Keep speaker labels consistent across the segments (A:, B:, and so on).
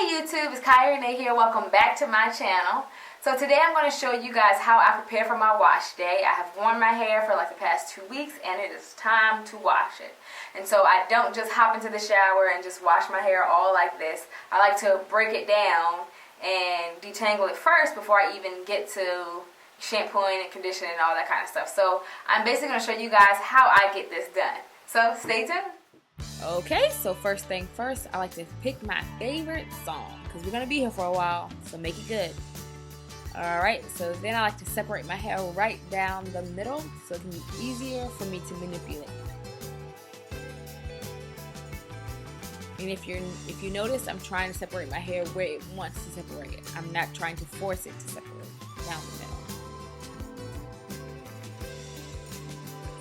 A: Hey YouTube, it's Rene here. Welcome back to my channel. So today I'm going to show you guys how I prepare for my wash day. I have worn my hair for like the past 2 weeks and it is time to wash it. And so I don't just hop into the shower and just wash my hair all like this. I like to break it down and detangle it first before I even get to shampooing and conditioning and all that kind of stuff. So I'm basically going to show you guys how I get this done. So stay tuned. Okay, so first thing first, I like to pick my favorite song because we're going to be here for a while, so make it good. Alright, so then I like to separate my hair right down the middle so it can be easier for me to manipulate. And if you notice, I'm trying to separate my hair where it wants to separate it. I'm not trying to force it to separate down the middle.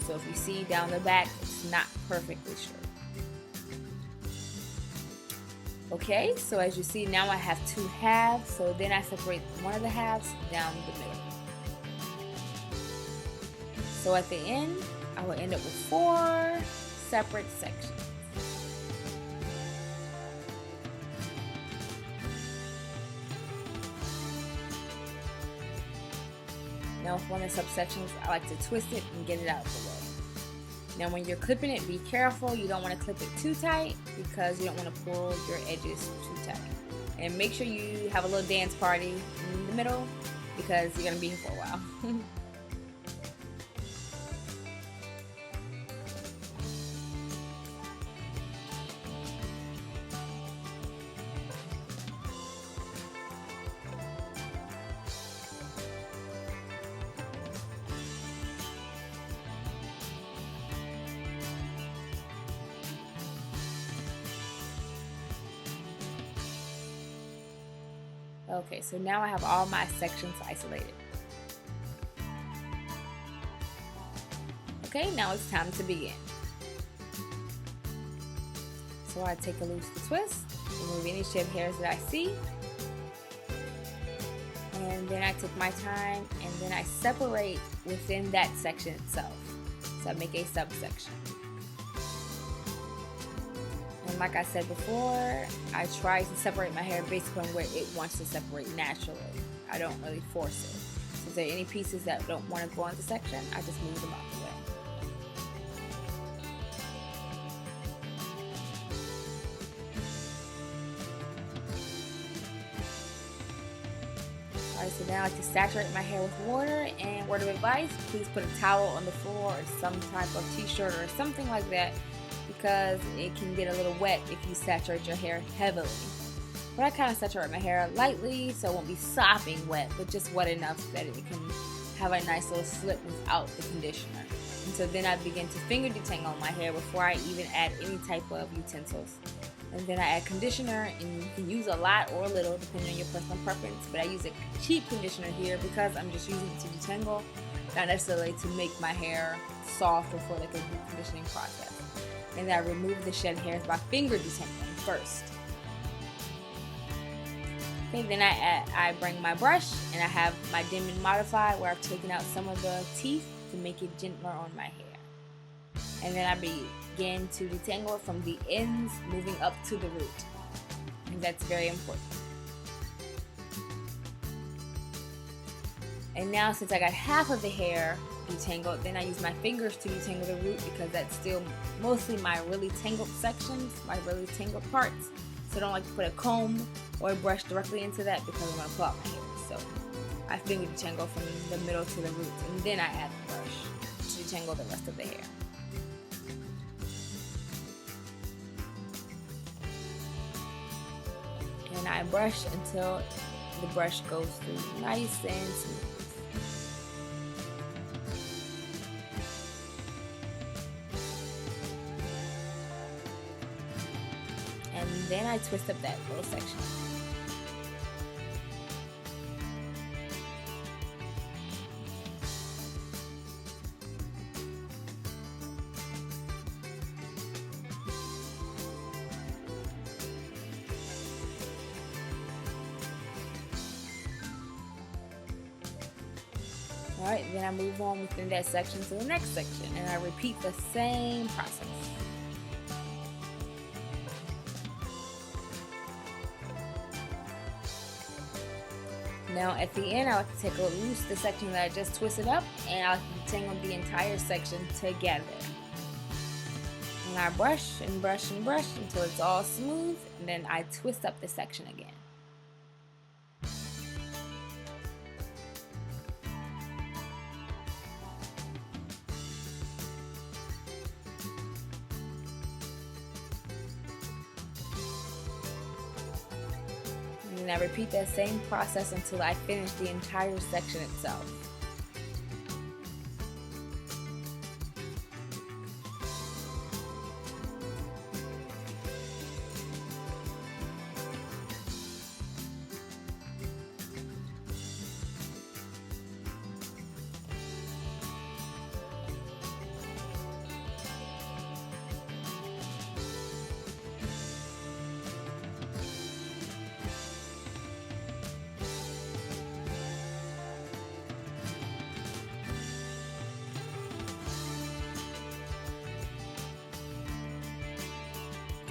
A: So if you see down the back, it's not perfectly straight. Okay, so as you see now I have 2 halves, so then I separate one of the halves down the middle. So at the end, I will end up with 4 separate sections. Now with one of the subsections, I like to twist it and get it out of the way. Now when you're clipping it, be careful. You don't want to clip it too tight because you don't want to pull your edges too tight. And make sure you have a little dance party in the middle because you're going to be here for a while. Okay, so now I have all my sections isolated. Okay, now it's time to begin. So I take a loose twist, remove any shed hairs that I see, and then I take my time and then I separate within that section itself. So I make a subsection. And like I said before, I try to separate my hair based on where it wants to separate naturally. I don't really force it. So if there are any pieces that don't want to go into section, I just move them out the way. Alright, so now I like to saturate my hair with water, and word of advice, please put a towel on the floor or some type of t-shirt or something like that, because it can get a little wet if you saturate your hair heavily. But I kind of saturate my hair lightly so it won't be sopping wet, but just wet enough that it can have a nice little slip without the conditioner. And so then I begin to finger detangle my hair before I even add any type of utensils. And then I add conditioner, and you can use a lot or a little depending on your personal preference, but I use a cheap conditioner here because I'm just using it to detangle, not necessarily to make my hair soft or for like a deep conditioning process. And then I remove the shed hairs by finger detangling first. Okay, then I bring my brush and I have my Denman modified where I've taken out some of the teeth to make it gentler on my hair. And then I begin to detangle it from the ends moving up to the root. And that's very important. And now since I got half of the hair detangled, then I use my fingers to detangle the root because that's still mostly my really tangled sections, my really tangled parts. So I don't like to put a comb or a brush directly into that because I'm going to pull out my hair. So I finger detangle from the middle to the root, and then I add the brush to detangle the rest of the hair. And I brush until the brush goes through nice and smooth. And then I twist up that little section. Alright, then I move on within that section to the next section, and I repeat the same process. Now at the end, I like to take a loose the section that I just twisted up, and I like to detangle the entire section together. And I brush and brush and brush until it's all smooth, and then I twist up the section again. And I repeat that same process until I finish the entire section itself.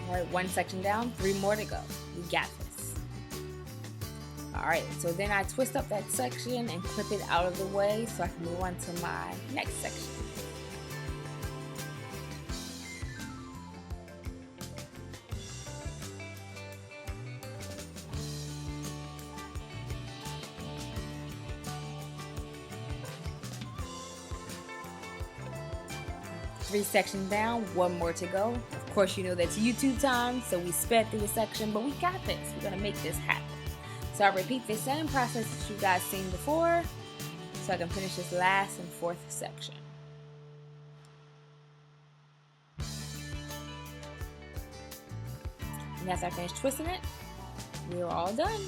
A: Alright, one section down, 3 more to go. We got this. Alright, so then I twist up that section and clip it out of the way so I can move on to my next section. Three sections down, 1 more to go. Of course, you know that's YouTube time, so we sped through a section, but we got this. We're gonna make this happen. So I repeat the same process that you guys seen before, so I can finish this last and 4th section. And after I finish twisting it, we're all done.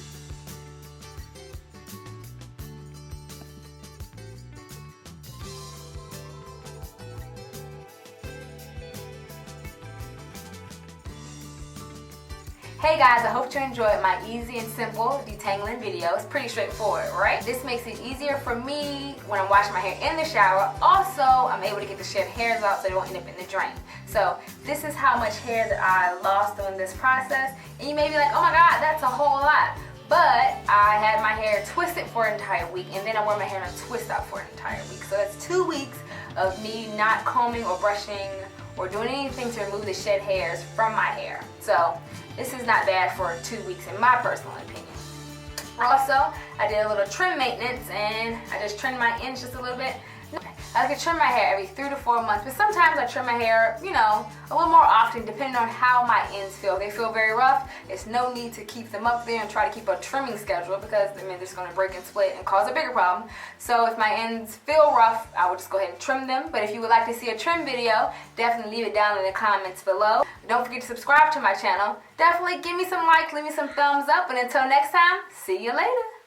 A: Hey guys, I hope you enjoyed my easy and simple detangling video. It's pretty straightforward, right? This makes it easier for me when I'm washing my hair in the shower. Also, I'm able to get the shed hairs out so they won't end up in the drain. So this is how much hair that I lost during this process. And you may be like, oh my god, that's a whole lot. But I had my hair twisted for an entire week, and then I wore my hair in a twist out for an entire week. So that's 2 weeks of me not combing or brushing or doing anything to remove the shed hairs from my hair. So this is not bad for 2 weeks in my personal opinion. Also, I did a little trim maintenance and I just trimmed my ends just a little bit. I like to trim my hair every 3 to 4 months, but sometimes I trim my hair, you know, a little more often depending on how my ends feel. If they feel very rough, it's no need to keep them up there and try to keep a trimming schedule because I mean, they're just going to break and split and cause a bigger problem. So if my ends feel rough, I would just go ahead and trim them. But if you would like to see a trim video, definitely leave it down in the comments below. Don't forget to subscribe to my channel. Definitely give me some likes, leave me some thumbs up, and until next time, see you later.